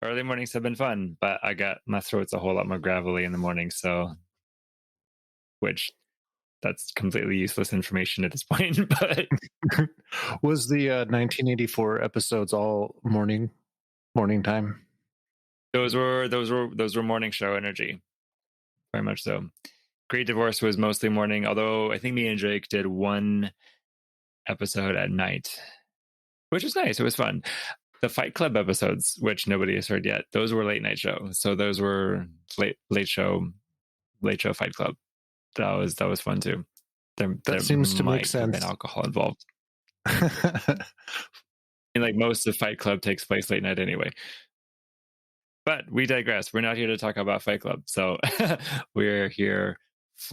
Early mornings have been fun, but my throat's a whole lot more gravelly in the morning, so which that's completely useless information at this point. But Was the 1984 episodes all morning time? those were morning show energy, very much so. Great Divorce was mostly morning, although I think me and Jake did one episode at night, which was nice. It was fun. The Fight Club episodes, which nobody has heard yet, those were late night show. So those were late show Fight Club. That was fun too. That seems to make sense. Have been alcohol involved. And like most of Fight Club takes place late night anyway. But we digress. We're not here to talk about Fight Club. So we're here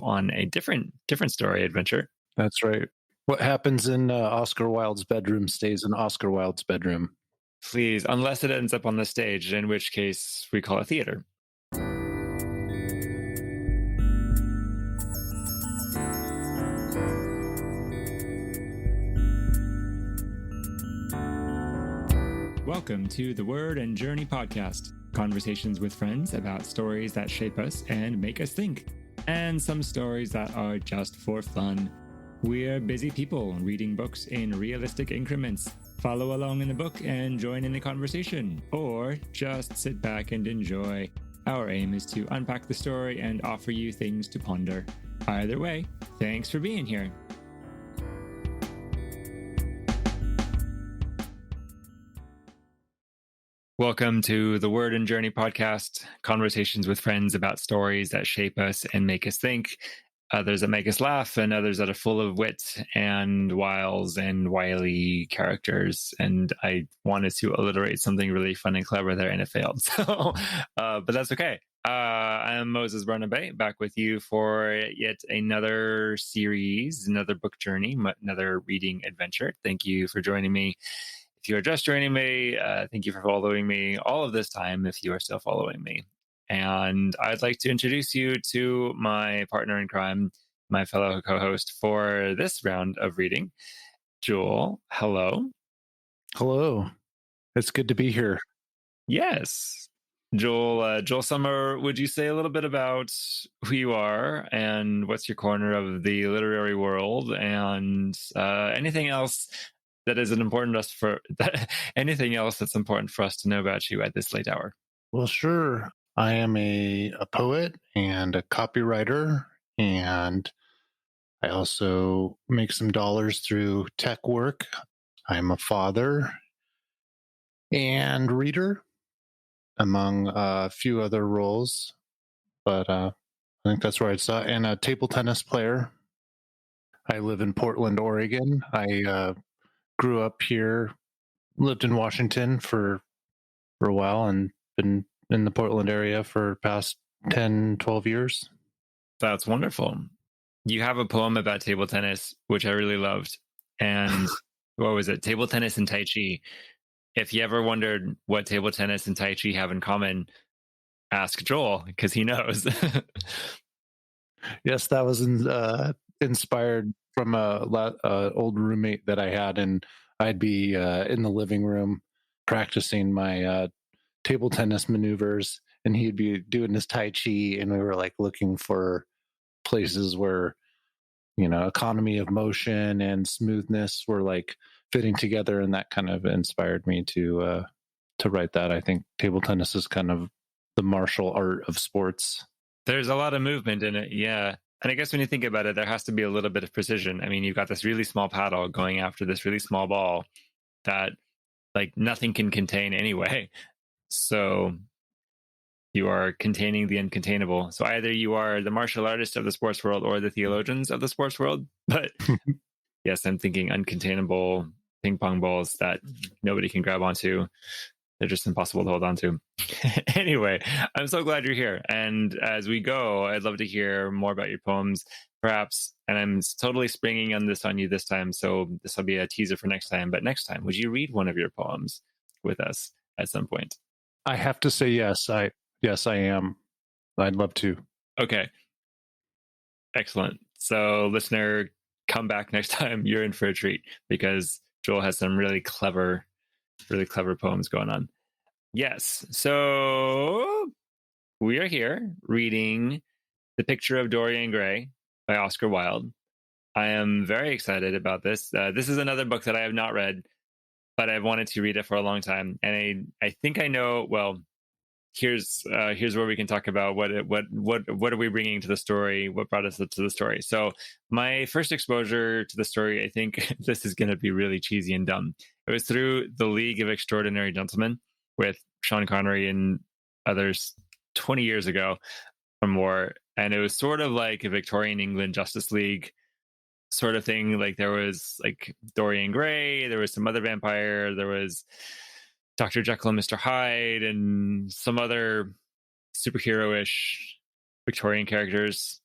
on a different story adventure. That's right. What happens in Oscar Wilde's bedroom stays in Oscar Wilde's bedroom. Please, unless it ends up on the stage, in which case we call it theater. Welcome to the Word and Journey podcast. Conversations with friends about stories that shape us and make us think. And some stories that are just for fun. We're busy people reading books in realistic increments. Follow along in the book and join in the conversation, or just sit back and enjoy. Our aim is to unpack the story and offer you things to ponder. Either way, thanks for being here. Welcome to the Word and Journey podcast, conversations with friends about stories that shape us and make us think, others that make us laugh, and others that are full of wit and wiles and wily characters. And I wanted to alliterate something really fun and clever there, and it failed. So, but that's okay. I'm Moses Barnaby, back with you for yet another series, another book journey, another reading adventure. Thank you for joining me. If you are just joining me, thank you for following me all of this time if you are still following me. And I'd like to introduce you to my partner in crime, my fellow co-host for this round of reading, Joel. Hello. Hello. It's good to be here. Yes. Joel Sommer, would you say a little bit about who you are and what's your corner of the literary world and anything else that is anything else that's important for us to know about you at this late hour? Well, sure. I am a poet and a copywriter, and I also make some dollars through tech work. I'm a father and reader, among a few other roles, but I think that's where I'd start. And a table tennis player. I live in Portland, Oregon. I grew up here, lived in Washington for a while, and been in the Portland area for past 10, 12 years. That's wonderful. You have a poem about table tennis, which I really loved. And what was it? Table tennis and Tai Chi. If you ever wondered what table tennis and Tai Chi have in common, ask Joel, because he knows. Yes, that was inspired from a old roommate that I had, and I'd be in the living room practicing my table tennis maneuvers, and he'd be doing his Tai Chi, and we were like looking for places where, economy of motion and smoothness were like fitting together, and that kind of inspired me to write that. I think table tennis is kind of the martial art of sports. There's a lot of movement in it, yeah. And I guess when you think about it, there has to be a little bit of precision. I mean, you've got this really small paddle going after this really small ball that like nothing can contain anyway. So you are containing the uncontainable. So either you are the martial artist of the sports world or the theologians of the sports world. But yes, I'm thinking uncontainable ping pong balls that nobody can grab onto. They're just impossible to hold on to. Anyway, I'm so glad you're here. And as we go, I'd love to hear more about your poems, perhaps. And I'm totally springing on you this time, so this will be a teaser for next time. But next time, would you read one of your poems with us at some point? I have to say yes. I am. I'd love to. Okay. Excellent. So, listener, come back next time. You're in for a treat because Joel has some really clever poems going on. Yes. So we are here reading The Picture of Dorian Gray by Oscar Wilde. I am very excited about this. This is another book that I have not read, but I've wanted to read it for a long time. And I think I know, well, here's where we can talk about what are we bringing to the story, what brought us to the story. So my first exposure to the story, I think this is going to be really cheesy and dumb, it was through The League of Extraordinary Gentlemen with Sean Connery and others 20 years ago or more, and it was sort of like a Victorian England Justice League sort of thing. Like there was like Dorian Gray, there was some other vampire, there was Dr. Jekyll and Mr. Hyde, and some other superhero-ish Victorian characters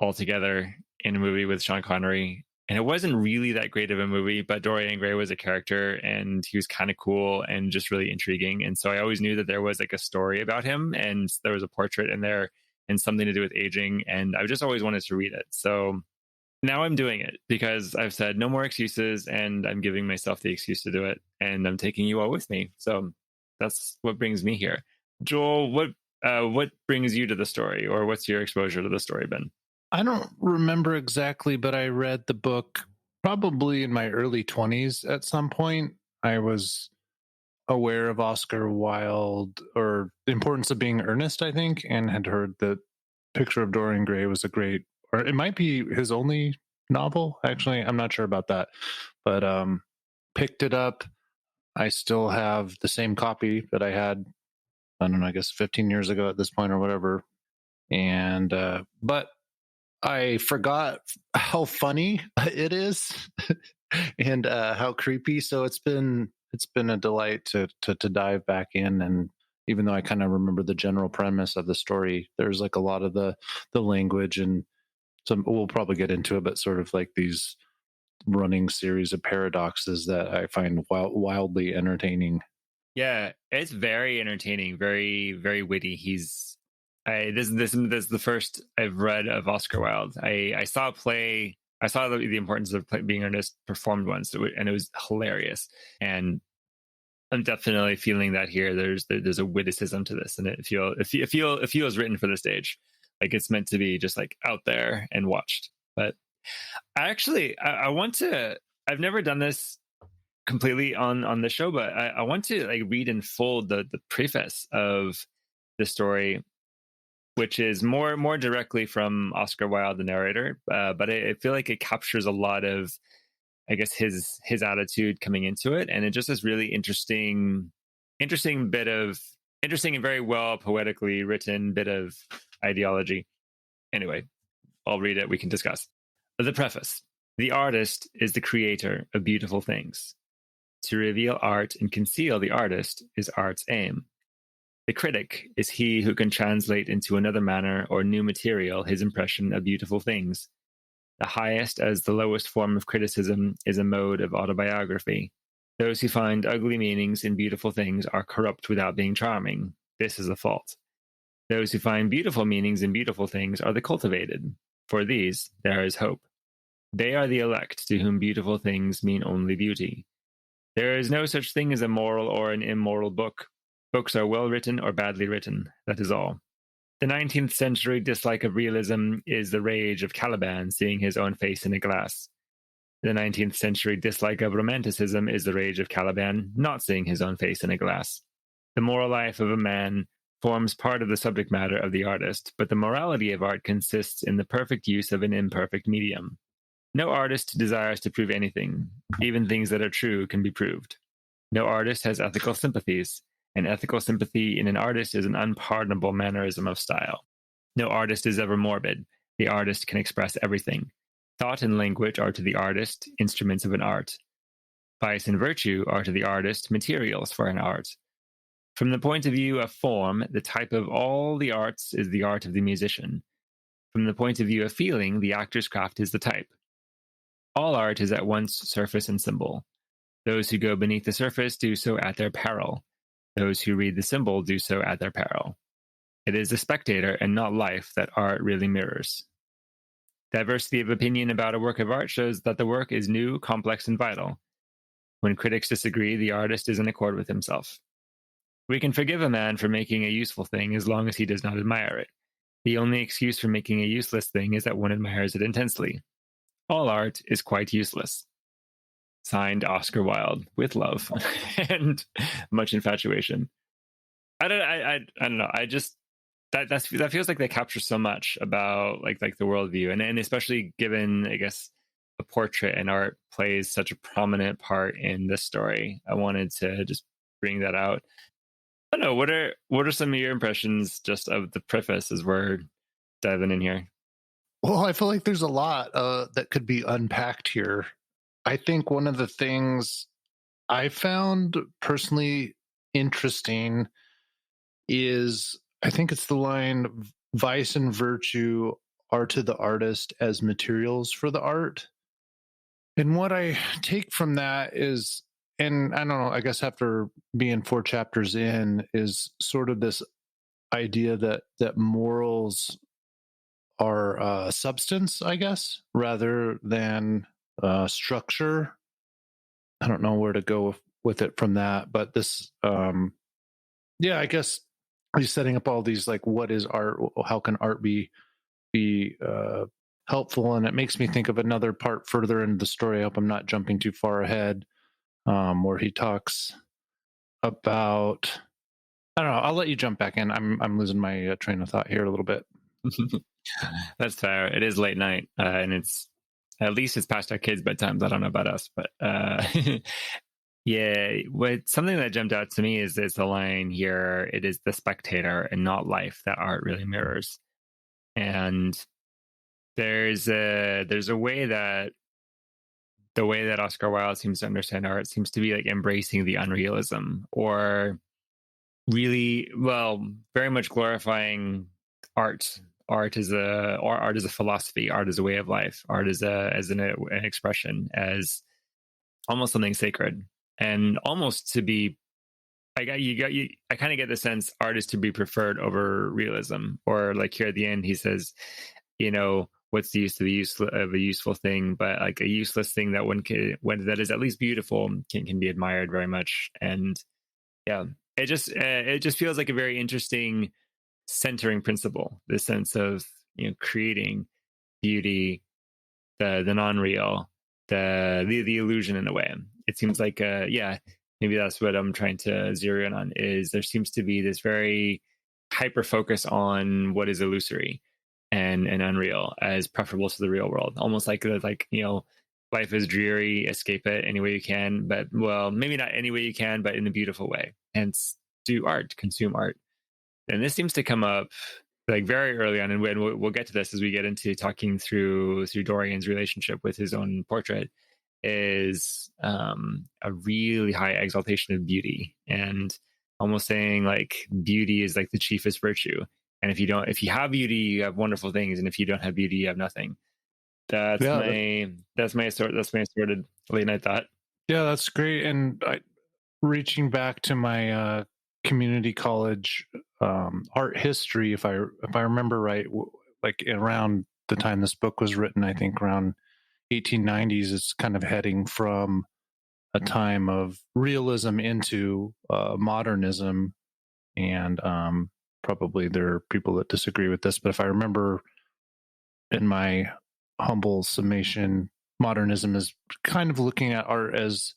all together in a movie with Sean Connery. And it wasn't really that great of a movie, but Dorian Gray was a character and he was kind of cool and just really intriguing. And so I always knew that there was like a story about him and there was a portrait in there and something to do with aging. And I just always wanted to read it. So now I'm doing it because I've said no more excuses and I'm giving myself the excuse to do it. And I'm taking you all with me. So that's what brings me here. Joel, what brings you to the story, or what's your exposure to the story been? I don't remember exactly, but I read the book probably in my early 20s at some point. I was aware of Oscar Wilde, or the importance of being earnest, I think, and had heard that Picture of Dorian Gray was a great, or it might be his only novel. Actually, I'm not sure about that, but picked it up. I still have the same copy that I had, I don't know, I guess 15 years ago at this point or whatever. And, but I forgot how funny it is and how creepy. So it's been a delight to dive back in. And even though I kind of remember the general premise of the story, there's like a lot of the language and some, we'll probably get into it, but sort of like these running series of paradoxes that I find wildly entertaining. Yeah, it's very entertaining, very, very witty. This is the first I've read of Oscar Wilde. I saw a play. I saw the importance of being earnest performed once, and it was hilarious. And I'm definitely feeling that here. There's a witticism to this, and it feels written for the stage. Like it's meant to be just like out there and watched. But I want to. I've never done this completely on the show, but I want to like read in full the preface of the story, which is more directly from Oscar Wilde, the narrator. But I feel like it captures a lot of, I guess, his attitude coming into it, and it just is really interesting and very well poetically written bit of ideology. Anyway, I'll read it. We can discuss. The preface. The artist is the creator of beautiful things. To reveal art and conceal the artist is art's aim. The critic is he who can translate into another manner or new material his impression of beautiful things. The highest as the lowest form of criticism is a mode of autobiography. Those who find ugly meanings in beautiful things are corrupt without being charming. This is a fault. Those who find beautiful meanings in beautiful things are the cultivated. For these there is hope. They are the elect to whom beautiful things mean only beauty. There is no such thing as a moral or an immoral book. Books are well written or badly written, that is all. The 19th century dislike of realism is the rage of Caliban seeing his own face in a glass. The 19th century dislike of romanticism is the rage of Caliban not seeing his own face in a glass. The moral life of a man forms part of the subject matter of the artist, but the morality of art consists in the perfect use of an imperfect medium. No artist desires to prove anything. Even things that are true can be proved. No artist has ethical sympathies. An ethical sympathy in an artist is an unpardonable mannerism of style. No artist is ever morbid. The artist can express everything. Thought and language are to the artist instruments of an art. Vice and virtue are to the artist materials for an art. From the point of view of form, the type of all the arts is the art of the musician. From the point of view of feeling, the actor's craft is the type. All art is at once surface and symbol. Those who go beneath the surface do so at their peril. Those who read the symbol do so at their peril. It is the spectator and not life that art really mirrors. Diversity of opinion about a work of art shows that the work is new, complex, and vital. When critics disagree, the artist is in accord with himself. We can forgive a man for making a useful thing as long as he does not admire it. The only excuse for making a useless thing is that one admires it intensely. All art is quite useless. Signed, Oscar Wilde, with love and much infatuation. I don't know. I just that feels like they capture so much about like the worldview, and especially given, I guess, a portrait and art plays such a prominent part in this story. I wanted to just bring that out. I don't know. What are some of your impressions just of the preface as we're diving in here? Well, I feel like there's a lot that could be unpacked here. I think one of the things I found personally interesting is, I think it's the line, vice and virtue are to the artist as materials for the art. And what I take from that is, and I don't know, I guess after being 4 chapters in, is sort of this idea that morals are substance, I guess, rather than structure. I don't know where to go with it from that, but this, yeah, I guess he's setting up all these, like, what is art? How can art be helpful? And it makes me think of another part further into the story. I hope I'm not jumping too far ahead, where he talks about. I don't know. I'll let you jump back in. I'm losing my train of thought here a little bit. That's fair. It is late night, and it's at least it's past our kids' bedtimes. I don't know about us, but yeah. Something that jumped out to me is the line here: "It is the spectator and not life that art really mirrors." And there's a way that the way that Oscar Wilde seems to understand art seems to be like embracing the unrealism, or really, well, very much glorifying art. Art is a philosophy. Art is a way of life. Art is an expression, as almost something sacred, and almost to be. I kind of get the sense art is to be preferred over realism, or like here at the end he says, what's the use of a useful thing, but like a useless thing that that is at least beautiful can be admired very much. And yeah, it just feels like a very interesting centering principle, this sense of creating beauty, the non-real, the illusion in a way. It seems like yeah, maybe that's what I'm trying to zero in on, is there seems to be this very hyper focus on what is illusory and unreal as preferable to the real world, almost like life is dreary, escape it any way you can, but, well, maybe not any way you can, but in a beautiful way. Hence, do art, consume art. And this seems to come up like very early on, and we'll get to this as we get into talking through Dorian's relationship with his own portrait, is a really high exaltation of beauty, and almost saying like beauty is like the chiefest virtue. And if you have beauty, you have wonderful things, and if you don't have beauty, you have nothing. That's my assorted late night thought. Yeah, that's great. And reaching back to my community college art history, if I remember right, like around the time this book was written, I think around 1890s, it's kind of heading from a time of realism into modernism. And probably there are people that disagree with this, but if I remember in my humble summation, modernism is kind of looking at art as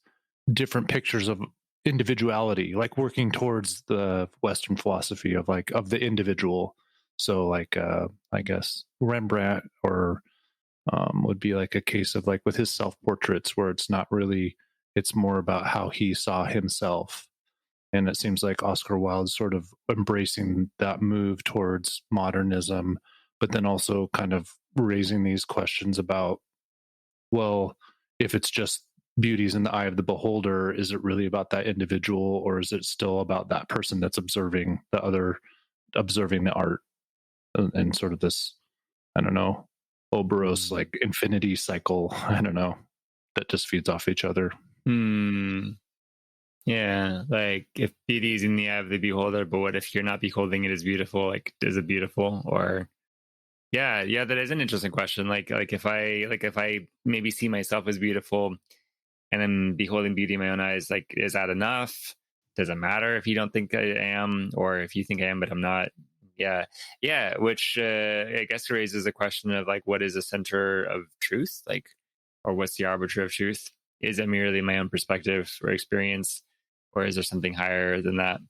different pictures of individuality, like working towards the Western philosophy of the individual. So like I guess Rembrandt or would be like a case of like with his self-portraits, where it's not really, it's more about how he saw himself. And it seems like Oscar Wilde sort of embracing that move towards modernism, but then also kind of raising these questions about, well, if it's just beauty's in the eye of the beholder, is it really about that individual, or is it still about that person that's observing the art? And sort of this, I don't know, Oberos like infinity cycle, I don't know, that just feeds off each other. Yeah, like if beauty is in the eye of the beholder, but what if you're not beholding it as beautiful? Like, is it beautiful? Or yeah, that is an interesting question. Like if I maybe see myself as beautiful and I'm beholding beauty in my own eyes, like, is that enough? does it matter if you don't think I am, or if you think I am but I'm not? Yeah, which I guess raises a question of like, what is the center of truth, like, or what's the arbiter of truth? Is it merely my own perspective or experience, or is there something higher than that?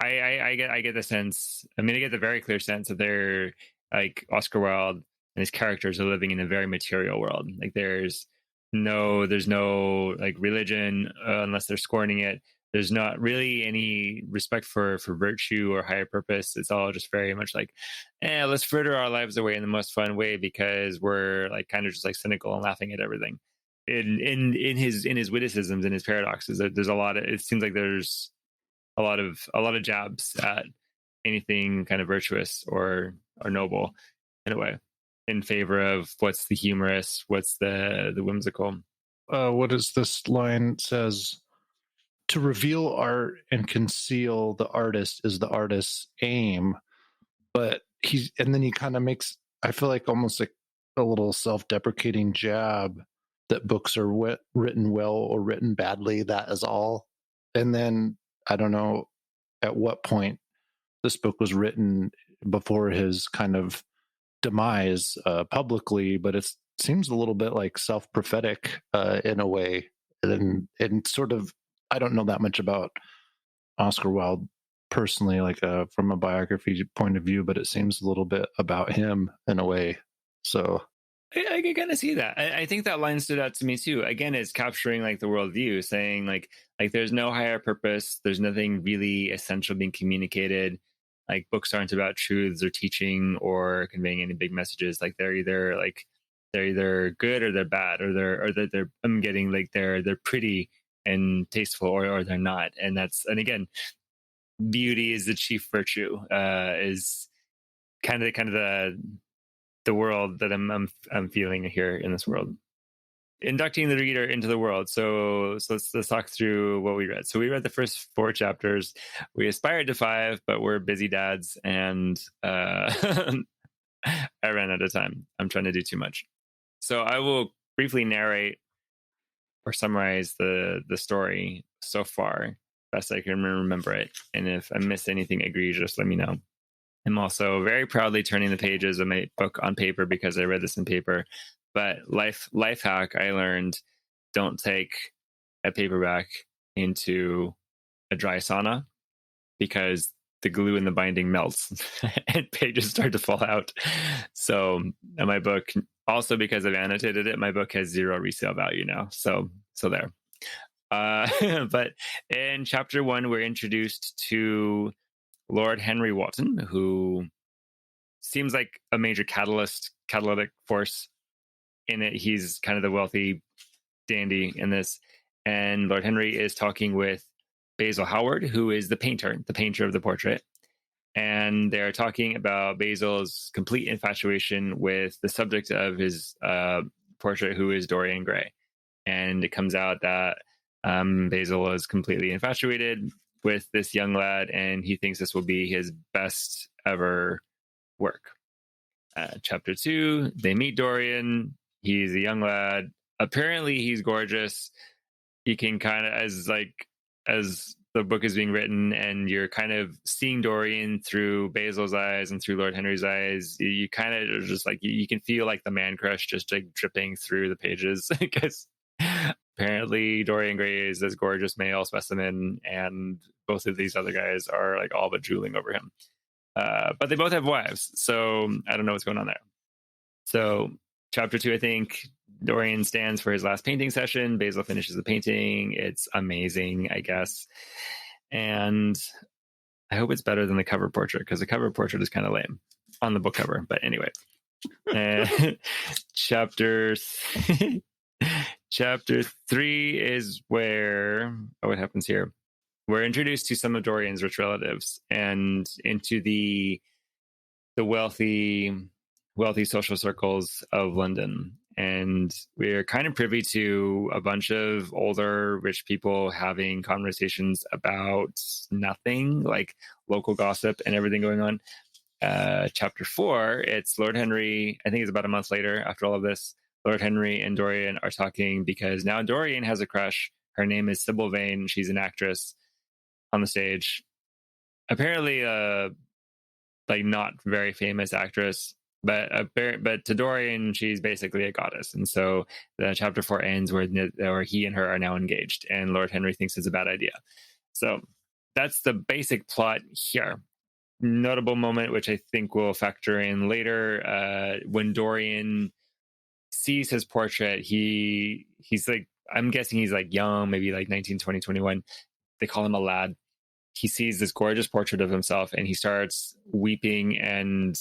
I get the sense. I mean, I get the very clear sense that they're like Oscar Wilde and his characters are living in a very material world. Like there's no like religion unless they're scorning it. There's not really any respect for virtue or higher purpose. It's all just very much like, let's fritter our lives away in the most fun way because we're like kind of just like cynical and laughing at everything. In his witticisms and his paradoxes, there's a lot of. It seems like there's a lot of jabs at anything kind of virtuous or noble in a way, in favor of what's the humorous, what's the whimsical. What is this line says? To reveal art and conceal the artist is the artist's aim. But and then he kind of makes, I feel like almost like a little self-deprecating jab that books are written well or written badly. That is all. And then I don't know at what point this book was written before his kind of demise publicly, but it seems a little bit like self-prophetic in a way. And sort of, I don't know that much about Oscar Wilde personally, like from a biography point of view, but it seems a little bit about him in a way. So I can kind of see that. I think that line stood out to me too. Again, it's capturing like the worldview, saying like there's no higher purpose. There's nothing really essential being communicated. Like books aren't about truths or teaching or conveying any big messages. Like they're either good or they're bad, or they're I'm getting like they're pretty and tasteful, or they're not. And again, beauty is the chief virtue. Is kind of the world that I'm feeling here in this world, inducting the reader into the world. So let's talk through what we read. So we read the first 4 chapters. We aspired to 5, but we're busy dads, and I ran out of time. I'm trying to do too much. So I will briefly narrate or summarize the story so far, best I can remember it. And if I miss anything egregious, let me know. I'm also very proudly turning the pages of my book on paper because I read this in paper. But life hack I learned: don't take a paperback into a dry sauna, because the glue in the binding melts and pages start to fall out. So my book, also because I've annotated it, my book has 0 resale value now. So there. But in chapter 1, we're introduced to Lord Henry Wotton, who seems like a major catalytic force in it. He's kind of the wealthy dandy in this. And Lord Henry is talking with Basil Howard, who is the painter of the portrait. And they're talking about Basil's complete infatuation with the subject of his portrait, who is Dorian Gray. And it comes out that Basil is completely infatuated with this young lad, and he thinks this will be his best ever work. Chapter 2, they meet Dorian. He's a young lad. Apparently, he's gorgeous. You can kind of, as the book is being written, and you're kind of seeing Dorian through Basil's eyes and through Lord Henry's eyes, you kind of are just like, you can feel like the man crush just like dripping through the pages, because apparently Dorian Gray is this gorgeous male specimen, and both of these other guys are like all but drooling over him. But they both have wives, so I don't know what's going on there. So chapter 2, I think Dorian stands for his last painting session. Basil finishes the painting. It's amazing, I guess. And I hope it's better than the cover portrait, because the cover portrait is kind of lame on the book cover. But anyway, chapter 3 is where, what happens here? We're introduced to some of Dorian's rich relatives and into the wealthy social circles of London. And we're kind of privy to a bunch of older rich people having conversations about nothing, like local gossip and everything going on. Chapter 4, it's Lord Henry. I think it's about a month later after all of this. Lord Henry and Dorian are talking because now Dorian has a crush. Her name is Sybil Vane. She's an actress. on the stage. Apparently, like not very famous actress, but to Dorian, she's basically a goddess. And so the chapter 4 ends where he and her are now engaged, and Lord Henry thinks it's a bad idea. So that's the basic plot here. Notable moment, which I think will factor in later, when Dorian sees his portrait, he's like, I'm guessing he's like young, maybe like 19, 20, 21. They call him a lad. He sees this gorgeous portrait of himself and he starts weeping and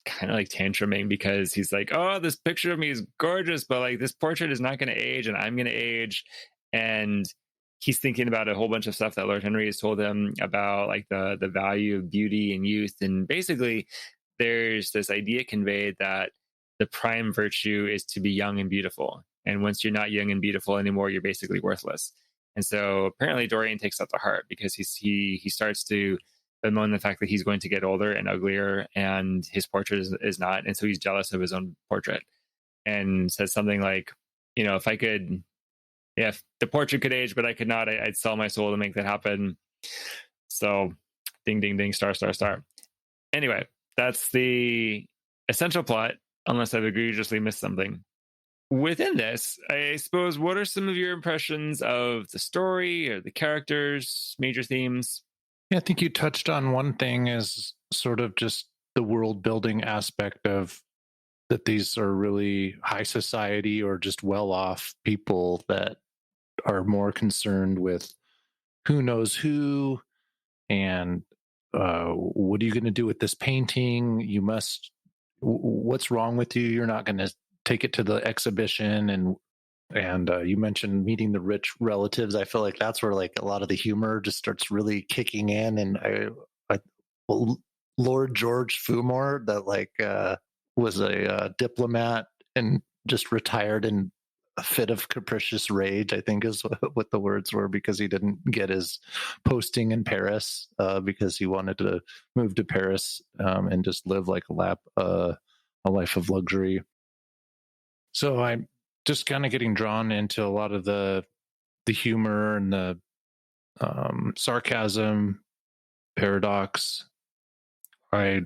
kind of like tantruming because he's like, oh, this picture of me is gorgeous, but like this portrait is not going to age and I'm going to age. And he's thinking about a whole bunch of stuff that Lord Henry has told him about, like the value of beauty and youth. And basically there's this idea conveyed that the prime virtue is to be young and beautiful. And once you're not young and beautiful anymore, you're basically worthless. And so apparently Dorian takes that to heart because he starts to bemoan the fact that he's going to get older and uglier and his portrait is not. And so he's jealous of his own portrait and says something like, you know, if the portrait could age, but I could not, I'd sell my soul to make that happen. So ding, ding, ding, star, star, star. Anyway, that's the essential plot, unless I've egregiously missed something. Within this, I suppose, what are some of your impressions of the story or the characters, major themes? Yeah, I think you touched on one thing is sort of just the world building aspect of that these are really high society or just well-off people that are more concerned with who knows who and what are you going to do with this painting? What's wrong with you? You're not going to take it to the exhibition. And you mentioned meeting the rich relatives. I feel like that's where like a lot of the humor just starts really kicking in. And Lord George Fumore, that like was a diplomat and just retired in a fit of capricious rage, I think is what the words were, because he didn't get his posting in Paris because he wanted to move to Paris and just live like a life of luxury. So I'm just kind of getting drawn into a lot of the humor and the sarcasm, paradox. I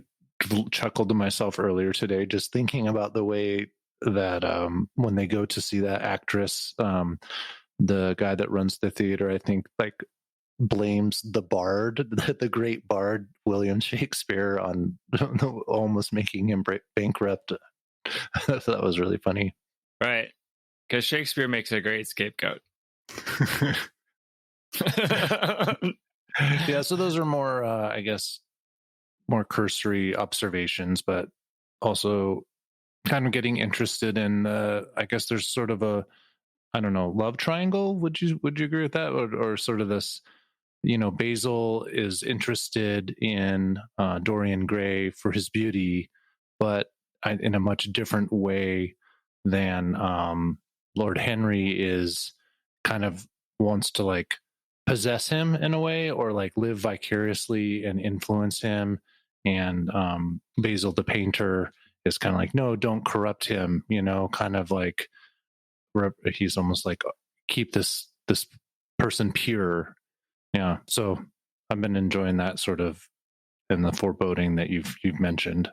chuckled to myself earlier today just thinking about the way that when they go to see that actress, the guy that runs the theater, I think, like blames the bard, the great bard William Shakespeare, on almost making him bankrupt. That was really funny. Right. Because Shakespeare makes a great scapegoat. Yeah, so those are more, I guess, more cursory observations, but also kind of getting interested in, I guess there's sort of a, I don't know, love triangle. Would you agree with that? Or sort of this, you know, Basil is interested in Dorian Gray for his beauty, but in a much different way than Lord Henry is kind of wants to like possess him in a way, or like live vicariously and influence him. And Basil the painter is kind of like, no, don't corrupt him, you know, kind of like he's almost like, keep this person pure. Yeah. So I've been enjoying that sort of, and the foreboding that you've mentioned.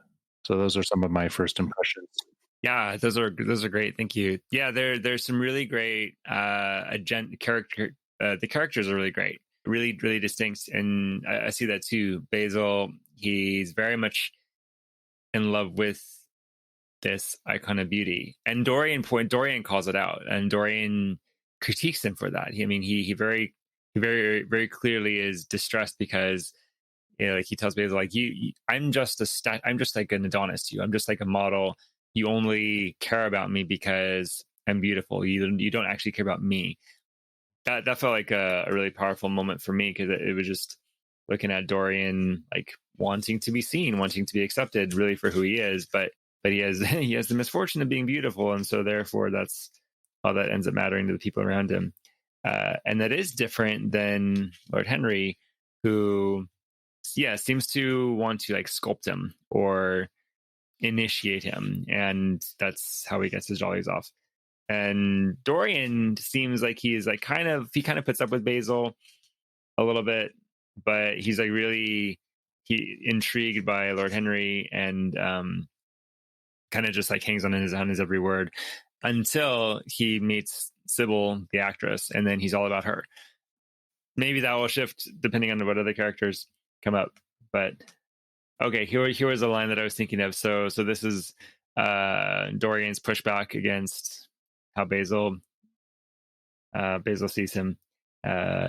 So those are some of my first impressions. Yeah, those are great. Thank you. Yeah, there's some really great character. The characters are really great, really really distinct, and I see that too. Basil, he's very much in love with this icon of beauty, and Dorian calls it out, and Dorian critiques him for that. He very clearly is distressed because, you know, like he tells Basil, like, I'm just like an Adonis to you. I'm just like a model. You only care about me because I'm beautiful. You don't actually care about me. That felt like a really powerful moment for me, because it was just looking at Dorian like wanting to be seen, wanting to be accepted, really for who he is. But he has the misfortune of being beautiful, and so therefore that's all that ends up mattering to the people around him. And that is different than Lord Henry, who seems to want to like sculpt him or initiate him, and that's how he gets his jollies off. And Dorian seems like he kind of puts up with Basil, a little bit, but he's like really intrigued by Lord Henry, and kind of just like hangs on his every word until he meets Sybil, the actress, and then he's all about her. Maybe that will shift depending on what other characters come up. But okay, here was a line that I was thinking of. So this is Dorian's pushback against how Basil sees him.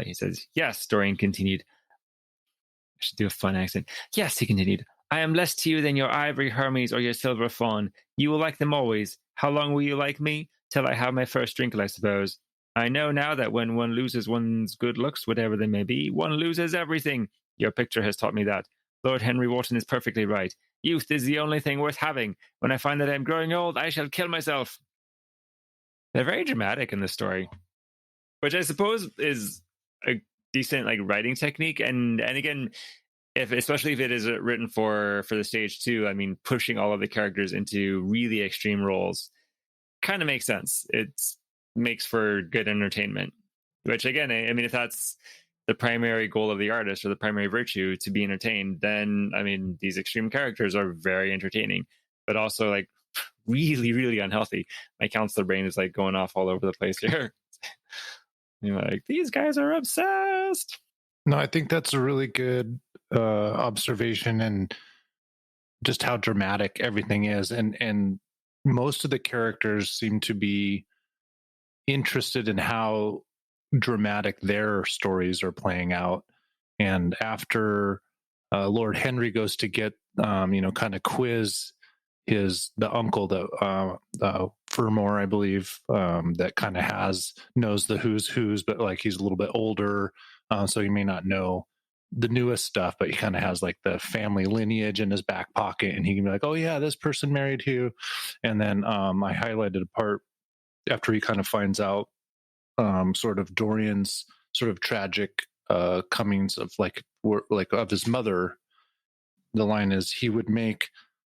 He says, "Yes," Dorian continued. I should do a fun accent. "Yes," he continued. "I am less to you than your ivory Hermes or your silver fawn. You will like them always. How long will you like me? Till I have my first drink, I suppose. I know now that when one loses one's good looks, whatever they may be, one loses everything. Your picture has taught me that. Lord Henry Wotton is perfectly right. Youth is the only thing worth having. When I find that I am growing old, I shall kill myself." They're very dramatic in this story, which I suppose is a decent like writing technique. And again, especially if it is written for the stage too, I mean, pushing all of the characters into really extreme roles kind of makes sense. It makes for good entertainment, which again, I mean, if that's the primary goal of the artist or the primary virtue, to be entertained, then I mean, these extreme characters are very entertaining, but also like really, really unhealthy. My counselor brain is like going off all over the place here. You're like, these guys are obsessed. No, I think that's a really good observation, and just how dramatic everything is. And most of the characters seem to be interested in how dramatic their stories are playing out. And after Lord Henry goes to get, kind of quiz the uncle, that Fermor, I believe, that kind of knows the who's, but like he's a little bit older, so he may not know the newest stuff, but he kind of has like the family lineage in his back pocket, and he can be like, oh yeah, this person married who. And then I highlighted a part after he kind of finds out sort of Dorian's sort of tragic comings of like of his mother. The line is, he would make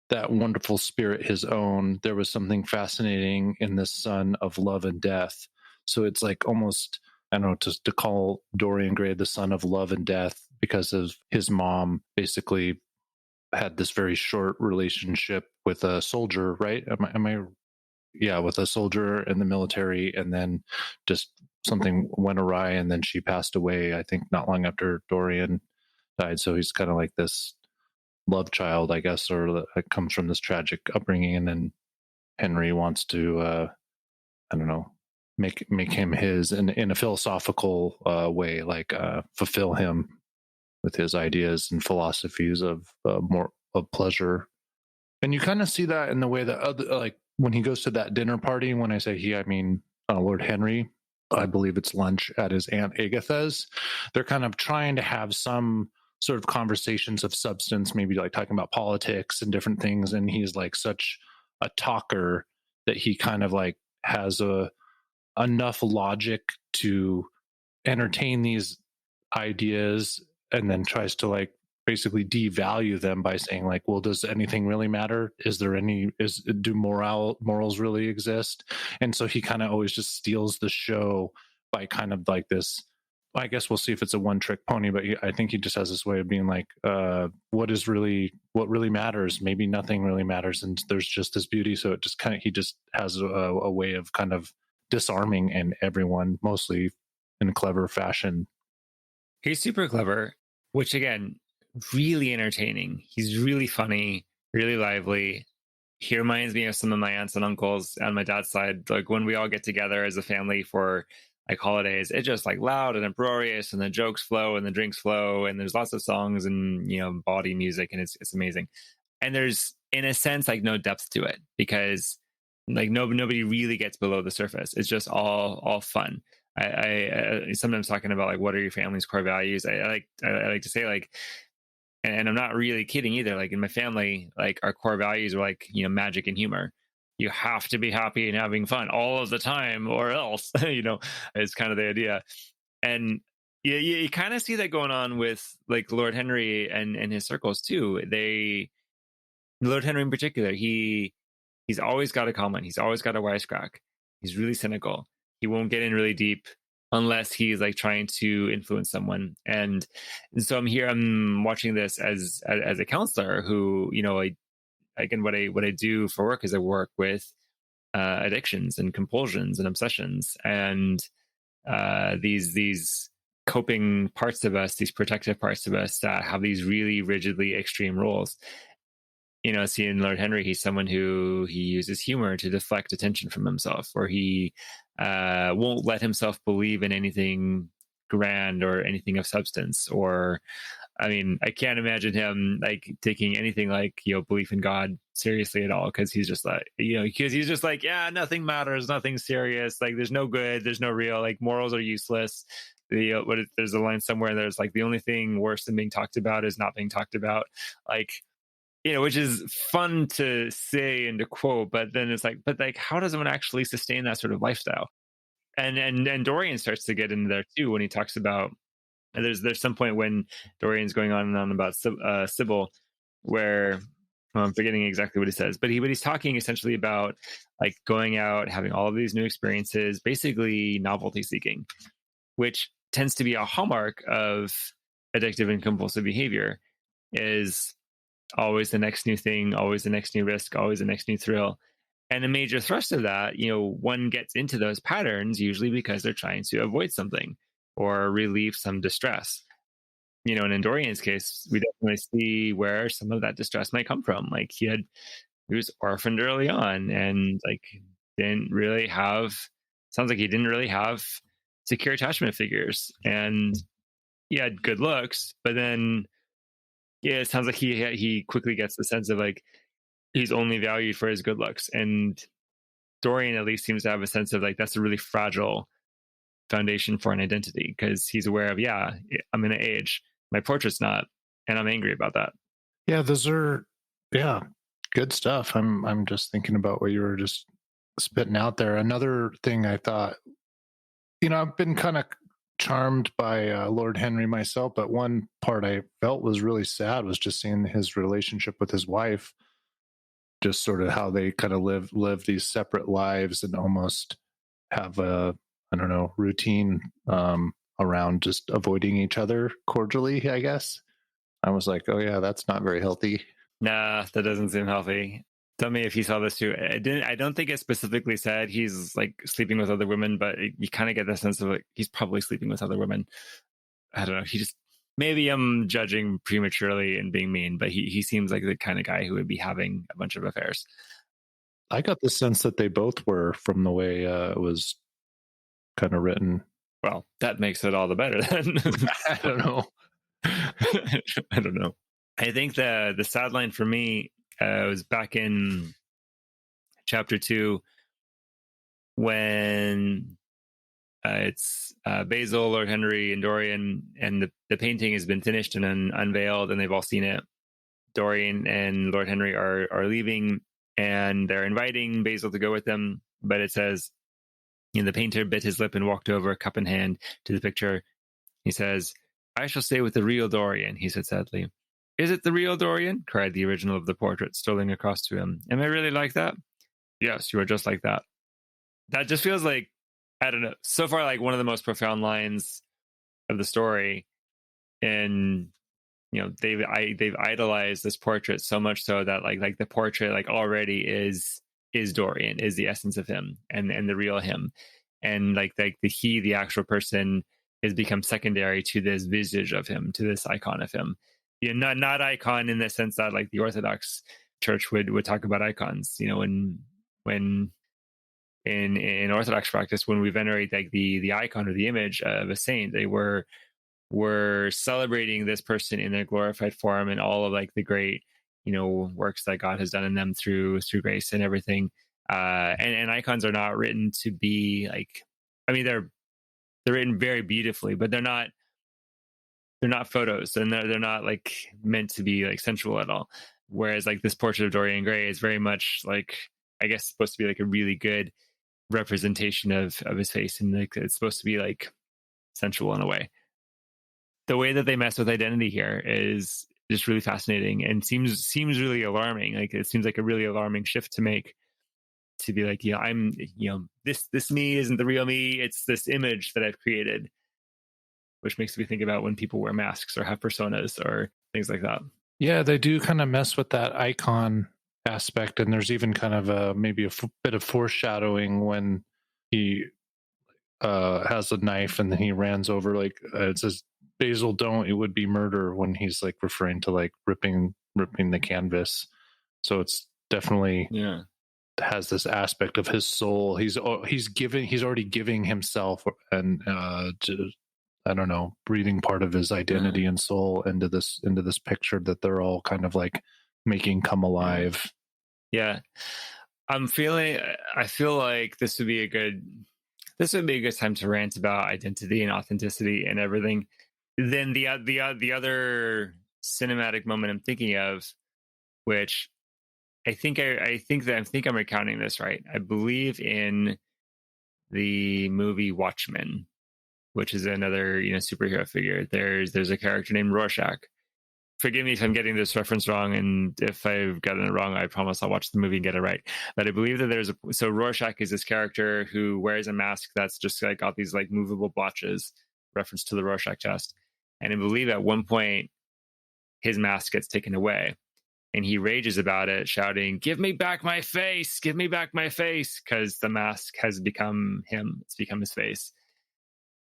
that wonderful spirit his own. There was something fascinating in this son of love and death. So it's like almost, I don't know, to call Dorian Gray the son of love and death because of his mom basically had this very short relationship with a soldier, right? Am I yeah, with a soldier in the military, and then just something went awry, and then she passed away, I think not long after Dorian died. So he's kind of like this love child, I guess, or it comes from this tragic upbringing, and then Henry wants to I don't know, make him his in a philosophical way, like fulfill him with his ideas and philosophies of more of pleasure. And you kind of see that in the way that like when he goes to that dinner party. When I say he, I mean Lord Henry. I believe it's lunch at his Aunt Agatha's. They're kind of trying to have some sort of conversations of substance, maybe like talking about politics and different things. And he's like such a talker that he kind of like has enough logic to entertain these ideas, and then tries to like basically devalue them by saying like, well, does anything really matter? Do morals really exist? And so he kind of always just steals the show by kind of like this, I guess we'll see if it's a one trick pony, but I think he just has this way of being like, what really matters? Maybe nothing really matters, and there's just this beauty. So it just kind of, he just has a way of kind of disarming and everyone, mostly in a clever fashion. He's super clever, which again, really entertaining. He's really funny, really lively. He reminds me of some of my aunts and uncles on my dad's side. Like when we all get together as a family for like holidays, it's just like loud and uproarious, and the jokes flow and the drinks flow, and there's lots of songs and body music, and it's amazing. And there's in a sense like no depth to it, because like nobody really gets below the surface. It's just all fun. I sometimes talking about like what are your family's core values. I like to say like, and I'm not really kidding either. Like in my family, like our core values are like magic and humor. You have to be happy and having fun all of the time, or else it's kind of the idea. And you kind of see that going on with like Lord Henry and his circles too. Lord Henry in particular, he's always got a comment. He's always got a wisecrack. He's really cynical. He won't get in really deep. unless he's like trying to influence someone. And so I'm watching this as a counselor who, again, what I do for work is I work with addictions and compulsions and obsessions, and these coping parts of us, these protective parts of us that have these really rigidly extreme roles. See, in Lord Henry, he's someone who he uses humor to deflect attention from himself, or he won't let himself believe in anything grand or anything of substance. Or, I mean, I can't imagine him like taking anything like belief in God seriously at all, because he's just like yeah, nothing matters, nothing serious. Like there's no good, there's no real, like morals are useless. There's a line somewhere. There's like the only thing worse than being talked about is not being talked about. Like, which is fun to say and to quote, but then it's like, but like, how does one actually sustain that sort of lifestyle? And Dorian starts to get into there too when he talks about. There's some point when Dorian's going on and on about Sybil, where I'm forgetting exactly what he says, but he's talking essentially about like going out, having all of these new experiences, basically novelty seeking, which tends to be a hallmark of addictive and compulsive behavior. Is always the next new thing, always the next new risk, always the next new thrill. And a major thrust of that, one gets into those patterns usually because they're trying to avoid something or relieve some distress. And in Dorian's case, we definitely see where some of that distress might come from. Like he was orphaned early on, and like sounds like he didn't really have secure attachment figures, and he had good looks, but then it sounds like he quickly gets the sense of like he's only valued for his good looks. And Dorian at least seems to have a sense of like that's a really fragile foundation for an identity, because he's aware of, I'm going to age, my portrait's not, and I'm angry about that. Yeah, those are good stuff. I'm just thinking about what you were just spitting out there. Another thing I thought, I've been kind of charmed by Lord Henry myself, but one part I felt was really sad was just seeing his relationship with his wife, just sort of how they kind of live these separate lives and almost have a, I don't know, routine around just avoiding each other cordially, I guess. I was like, oh yeah, that's not very healthy. Nah, that doesn't seem healthy. Tell me if you saw this too. I don't think it specifically said he's like sleeping with other women, but you kind of get the sense of like he's probably sleeping with other women. I don't know. Maybe I'm judging prematurely and being mean, but he seems like the kind of guy who would be having a bunch of affairs. I got the sense that they both were, from the way it was kind of written. Well, that makes it all the better then. I don't know. I don't know. I think the sad line for me was back in chapter 2 when it's Basil, Lord Henry, and Dorian, and the painting has been finished and unveiled, and they've all seen it. Dorian and Lord Henry are leaving, and they're inviting Basil to go with them, but it says, the painter bit his lip and walked over, cup in hand, to the picture. He says, "I shall stay with the real Dorian," he said sadly. "Is it the real Dorian?" cried the original of the portrait, strolling across to him. "Am I really like that?" "Yes, you are just like that." That just feels like, I don't know, so far like one of the most profound lines of the story. And they've idolized this portrait so much so that like the portrait like already is Dorian, is the essence of him and the real him, and like the actual person has become secondary to this visage of him, to this icon of him. Not icon in the sense that like the Orthodox Church would talk about icons. When in Orthodox practice, when we venerate like the icon or the image of a saint, they were celebrating this person in their glorified form and all of like the great works that God has done in them through grace and everything. And icons are not written to be like, I mean, they're written very beautifully, but they're not photos, and they're not like meant to be like sensual at all. Whereas like this portrait of Dorian Gray is very much like, I guess, supposed to be like a really good representation of his face, and like it's supposed to be like sensual in a way. The way that they mess with identity here is just really fascinating and seems really alarming. Like it seems like a really alarming shift to make. to be like, I'm, this me isn't the real me. It's this image that I've created, which makes me think about when people wear masks or have personas or things like that. Yeah, they do kind of mess with that icon aspect, and there's even kind of maybe a bit of foreshadowing when he has a knife and then he runs over, like it says, Basil, don't, it would be murder, when he's like referring to like ripping the canvas. So it's definitely has this aspect of his soul. He's already giving himself and I don't know, breathing part of his identity and soul into this picture that they're all kind of like making come alive. Yeah. I feel like this would be a good time to rant about identity and authenticity and everything. Then the other cinematic moment I'm thinking of, which I think I'm recounting this right. I believe in the movie Watchmen, which is another superhero figure. There's a character named Rorschach. Forgive me if I'm getting this reference wrong, and if I've gotten it wrong, I promise I'll watch the movie and get it right. But I believe that so Rorschach is this character who wears a mask that's just like got these like movable blotches, reference to the Rorschach test. And I believe at one point his mask gets taken away, and he rages about it, shouting, "Give me back my face! Give me back my face!" Because the mask has become him. It's become his face.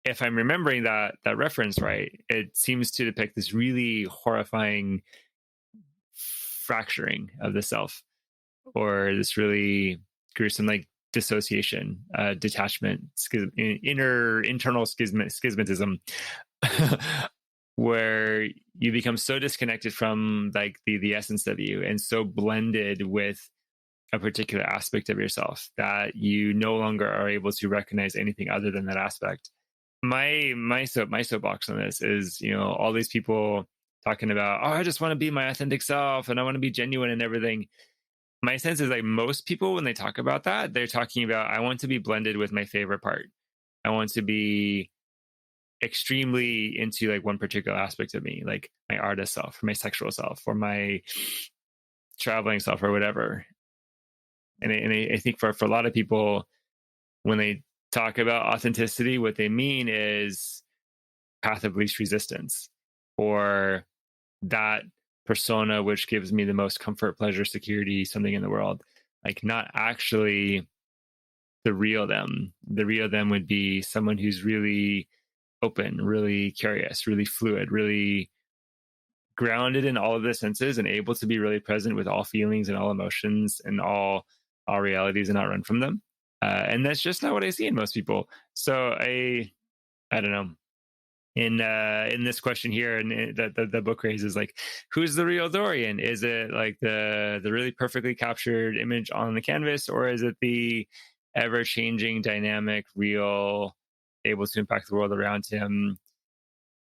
If I'm remembering that reference right, it seems to depict this really horrifying fracturing of the self, or this really gruesome like dissociation, detachment, internal schismatism, where you become so disconnected from like the essence of you, and so blended with a particular aspect of yourself that you no longer are able to recognize anything other than that aspect. My soapbox on this is, all these people talking about, I just want to be my authentic self and I want to be genuine and everything. My sense is like most people, when they talk about that, they're talking about, I want to be blended with my favorite part. I want to be extremely into like one particular aspect of me, like my artist self or my sexual self or my traveling self or whatever. And I think for a lot of people, when they talk about authenticity, what they mean is path of least resistance, or that persona which gives me the most comfort, pleasure, security, something in the world. Like not actually the real them. The real them would be someone who's really open, really curious, really fluid, really grounded in all of the senses and able to be really present with all feelings and all emotions and all realities and not run from them. And that's just not what I see in most people. So I don't know. In this question here, and the book raises, like, who's the real Dorian? Is it like the really perfectly captured image on the canvas, or is it the ever changing, dynamic, real, able to impact the world around him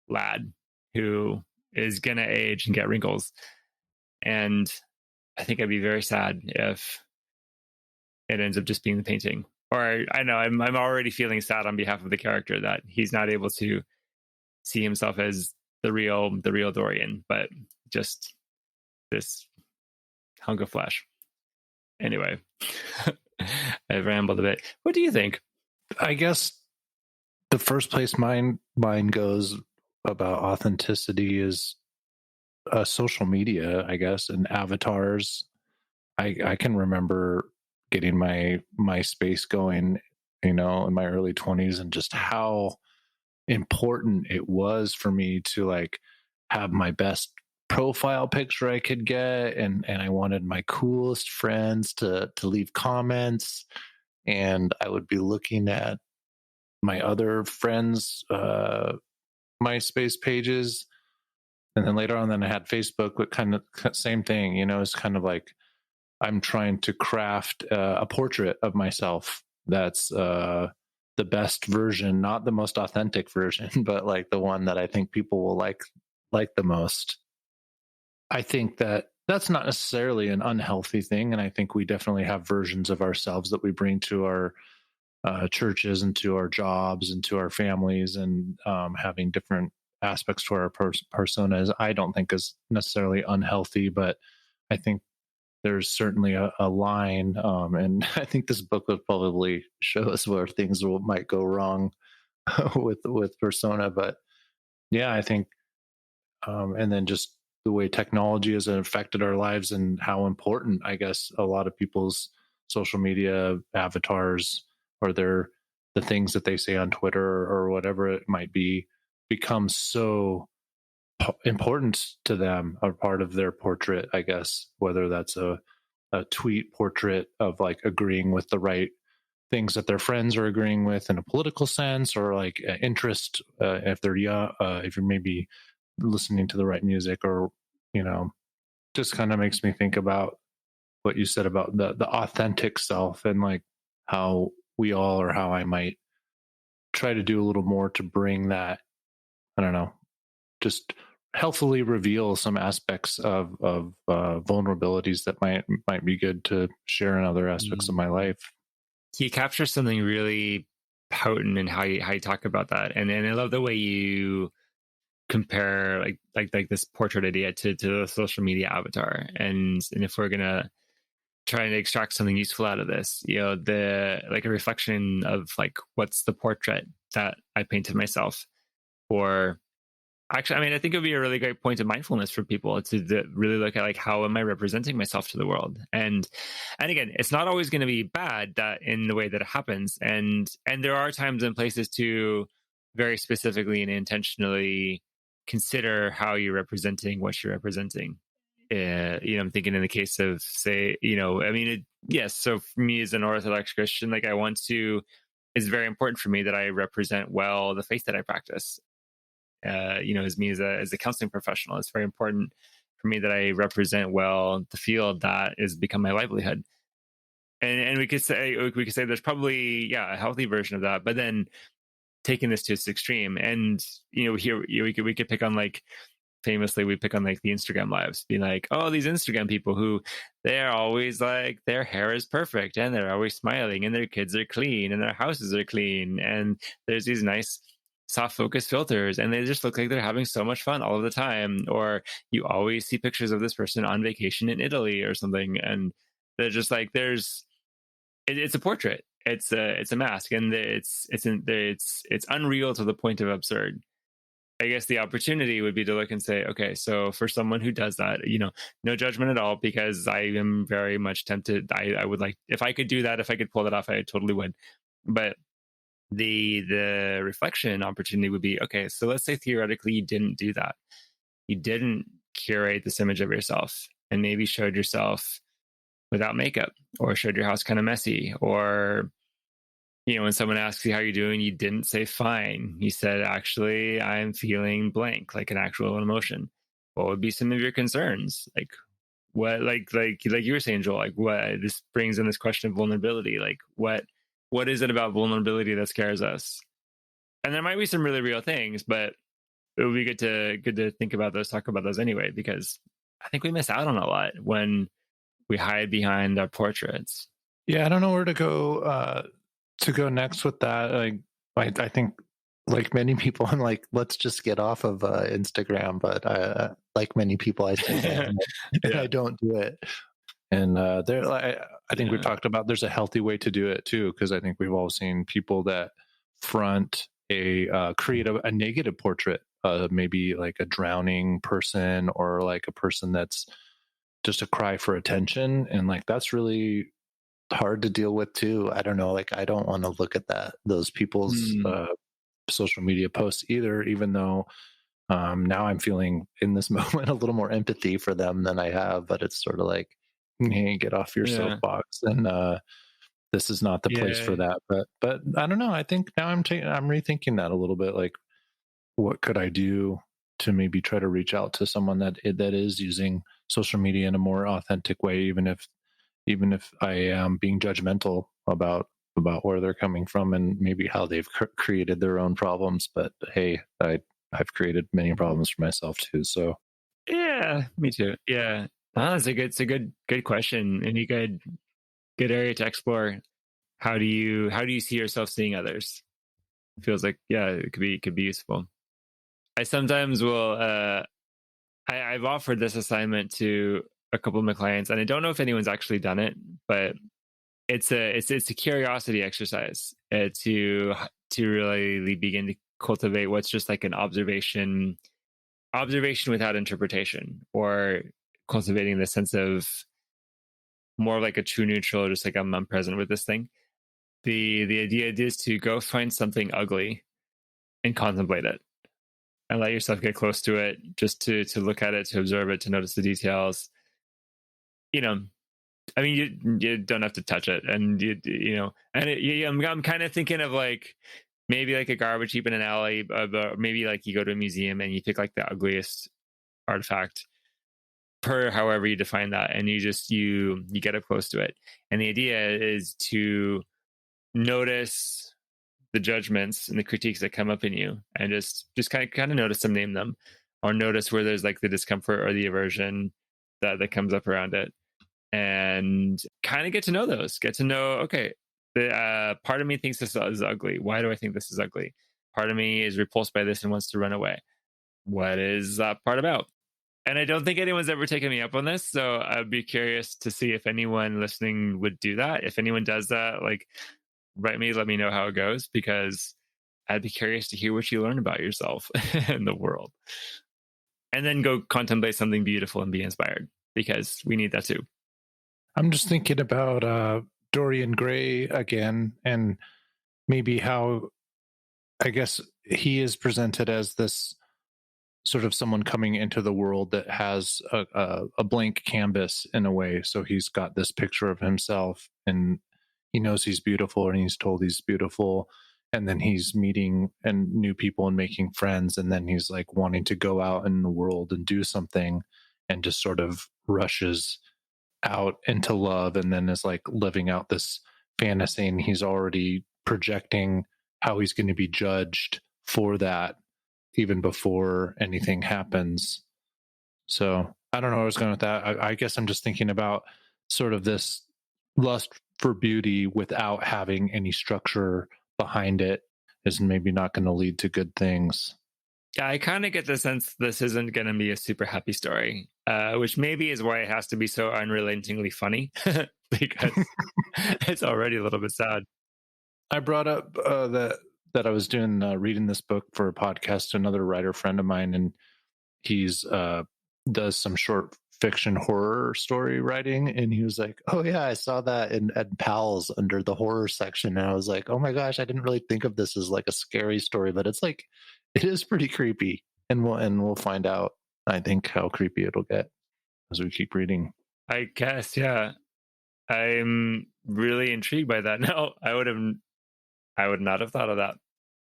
lad who is gonna age and get wrinkles? And I think I'd be very sad if it ends up just being the painting. Or I know I'm already feeling sad on behalf of the character that he's not able to see himself as the real Dorian, but just this hunk of flesh. Anyway, I've rambled a bit. What do you think? I guess the first place mine goes about authenticity is social media, I guess, and avatars. I can remember getting my MySpace going, in my early 20s, and just how important it was for me to like have my best profile picture I could get, and I wanted my coolest friends to leave comments, and I would be looking at my other friends' MySpace pages, and then later on, then I had Facebook, but kind of same thing. It's kind of like I'm trying to craft a portrait of myself that's the best version, not the most authentic version, but like the one that I think people will like the most. I think that that's not necessarily an unhealthy thing, and I think we definitely have versions of ourselves that we bring to our churches and to our jobs and to our families, and having different aspects to our personas, I don't think is necessarily unhealthy, but I think there's certainly a line, and I think this book would probably show us where things might go wrong with persona. But yeah, I think, and then just the way technology has affected our lives and how important, I guess, a lot of people's social media avatars or the things that they say on Twitter or whatever it might be become so important to them, a part of their portrait, I guess, whether that's a tweet portrait of like agreeing with the right things that their friends are agreeing with in a political sense, or like interest, if they're young, if you're maybe listening to the right music, or just kind of makes me think about what you said about the authentic self, and like how we all, or how I might try to do a little more to bring that, I don't know, just healthily reveal some aspects of vulnerabilities that might be good to share in other aspects of my life. He captures something really potent in how you talk about that, and I love the way you compare like this portrait idea to the social media avatar, and if we're gonna try and extract something useful out of this, the like a reflection of like what's the portrait that I painted myself. Or actually, I mean, I think it would be a really great point of mindfulness for people to really look at like, how am I representing myself to the world? And again, it's not always going to be bad that in the way that it happens. And there are times and places to very specifically and intentionally consider how you're representing what you're representing. I'm thinking in the case of, say, I mean, yes. So for me as an Orthodox Christian, like it's very important for me that I represent well the faith that I practice. As me as a counseling professional, it's very important for me that I represent well the field that has become my livelihood. And we could say there's probably a healthy version of that, but then taking this to its extreme, and here we could pick on, like, famously we pick on like the Instagram lives, being like, oh, these Instagram people who they're always like, their hair is perfect and they're always smiling and their kids are clean and their houses are clean and there's these nice soft focus filters and they just look like they're having so much fun all of the time. Or you always see pictures of this person on vacation in Italy or something, and they're just like, it's a portrait, it's a mask, and it's unreal to the point of absurd. I guess the opportunity would be to look and say, okay, so for someone who does that, no judgment at all, because I am very much tempted. I would like, if I could do that, if I could pull that off, I totally would. But the reflection opportunity would be, okay, so let's say theoretically you didn't do that. You didn't curate this image of yourself and maybe showed yourself without makeup, or showed your house kind of messy, or when someone asks you how you're doing, you didn't say fine. You said, actually, I'm feeling blank, like an actual emotion. What would be some of your concerns? Like what, like you were saying, Joel, like what, this brings in this question of vulnerability. Like what is it about vulnerability that scares us? And there might be some really real things, but it would be good to think about those, talk about those anyway, because I think we miss out on a lot when we hide behind our portraits. Yeah, I don't know where to go next with that. I think, like many people, I'm like, let's just get off of Instagram. But like many people, I say that, and I don't do it. And I think we talked about, there's a healthy way to do it too, because I think we've all seen people that front create a negative portrait, maybe like a drowning person, or like a person that's just a cry for attention, and like that's really hard to deal with too. I don't know, like I don't want to look at those people's social media posts either, even though now I'm feeling in this moment a little more empathy for them than I have. But it's sort of like, hey, get off your soapbox, and this is not the place for that. But I don't know, I think now I'm rethinking that a little bit. Like, what could I do to maybe try to reach out to someone that is using social media in a more authentic way, even if I am being judgmental about where they're coming from and maybe how they've created their own problems. But hey, I've created many problems for myself too. So yeah, me too. Yeah, it's a good question, and a good area to explore. How do you see yourself seeing others? It feels like, it could be useful. I sometimes will. I've offered this assignment to a couple of my clients, and I don't know if anyone's actually done it, but it's a curiosity exercise to really begin to cultivate what's just like an observation without interpretation, or cultivating the sense of more like a true neutral, just like I'm present with this thing. The idea is to go find something ugly and contemplate it, and let yourself get close to it, just to look at it, to observe it, to notice the details. You know, I mean, you don't have to touch it, and I'm kind of thinking of like maybe like a garbage heap in an alley, but maybe like you go to a museum and you pick like the ugliest artifact, per however you define that, and you get up close to it. And the idea is to notice the judgments and the critiques that come up in you, and just kind of notice them, name them, or notice where there's like the discomfort or the aversion that comes up around it, and kind of get to know those. Get to know, okay, the part of me thinks this is ugly. Why do I think this is ugly? Part of me is repulsed by this and wants to run away. What is that part about? And I don't think anyone's ever taken me up on this, so I'd be curious to see if anyone listening would do that. If anyone does that, like, let me know how it goes, because I'd be curious to hear what you learn about yourself and the world. And then go contemplate something beautiful and be inspired, because we need that too. I'm just thinking about Dorian Gray again, and maybe how, I guess, he is presented as this sort of someone coming into the world that has a blank canvas in a way. So he's got this picture of himself, and he knows he's beautiful, and he's told he's beautiful. And then he's meeting and new people and making friends. And then he's like wanting to go out in the world and do something, and just sort of rushes out into love, and then is like living out this fantasy. And he's already projecting how he's going to be judged for that even before anything happens. So I don't know where I was going with that. I guess I'm just thinking about sort of this lust for beauty without having any structure behind it is maybe not going to lead to good things. Yeah, I kind of get the sense this isn't going to be a super happy story, which maybe is why it has to be so unrelentingly funny, because it's already a little bit sad. I brought up that I was doing reading this book for a podcast to another writer friend of mine, and he's does some short fiction horror story writing, and he was like, "Oh yeah, I saw that in Ed Powell's under the horror section," and I was like, "Oh my gosh, I didn't really think of this as like a scary story, but it's like it is pretty creepy." And we'll find out, I think, how creepy it'll get as we keep reading. I guess, yeah. I'm really intrigued by that now. I would not have thought of that.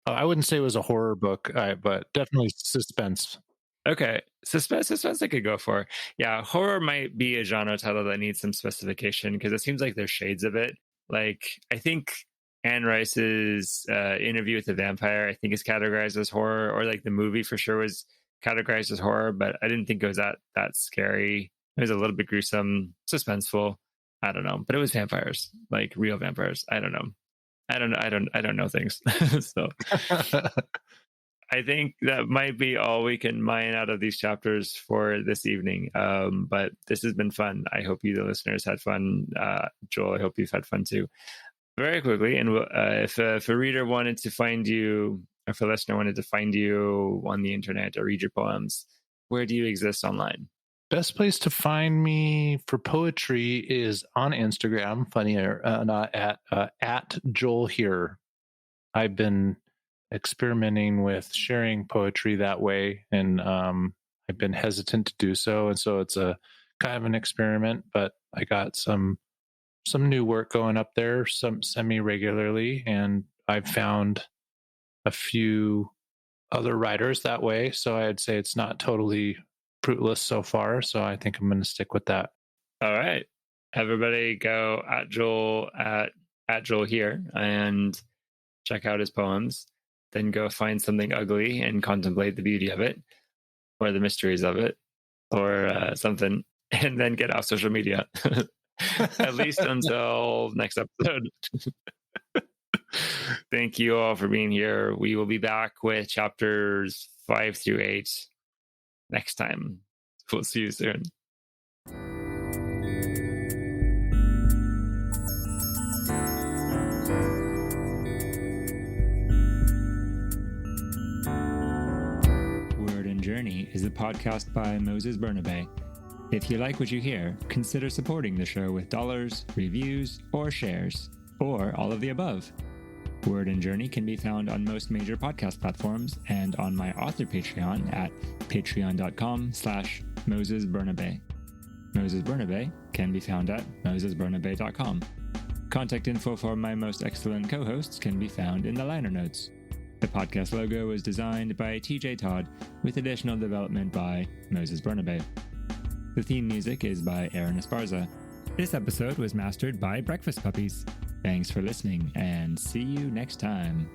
I wouldn't say it was a horror book, but definitely suspense. Okay, suspense I could go for. Yeah, horror might be a genre title that needs some specification, because it seems like there's shades of it. Like, I think Anne Rice's Interview with the Vampire, I think, is categorized as horror, or like the movie for sure was categorized as horror, but I didn't think it was that scary. It was a little bit gruesome, suspenseful. I don't know, but it was vampires, like real vampires. I don't know. I don't know things. So I think that might be all we can mine out of these chapters for this evening. But this has been fun. I hope you, the listeners, had fun. Joel, I hope you've had fun too. Very quickly, and if a reader wanted to find you, or if a listener wanted to find you on the internet or read your poems, where do you exist online? Best place to find me for poetry is on Instagram, funny or not, at Joel here. I've been experimenting with sharing poetry that way, and I've been hesitant to do so, and so it's a kind of an experiment. But I got some new work going up there, some semi-regularly, and I've found a few other writers that way. So I'd say it's not totally fruitless so far. So I think I'm going to stick with that. All right, everybody, go at Joel here and check out his poems. Then go find something ugly and contemplate the beauty of it, or the mysteries of it, or something, and then get off social media. At least until next episode. Thank you all for being here. We will be back with chapters 5 through 8 next time. We'll see you soon. Journey is a podcast by Moses Bernabe. If you like what you hear, consider supporting the show with dollars, reviews, or shares, or all of the above. Word and Journey can be found on most major podcast platforms and on my author Patreon at patreon.com/Moses Bernabe. Moses Bernabe can be found at mosesbernabe.com. Contact info for my most excellent co-hosts can be found in the liner notes. The podcast logo was designed by TJ Todd, with additional development by Moses Bernabe. The theme music is by Aaron Esparza. This episode was mastered by Breakfast Puppies. Thanks for listening, and see you next time.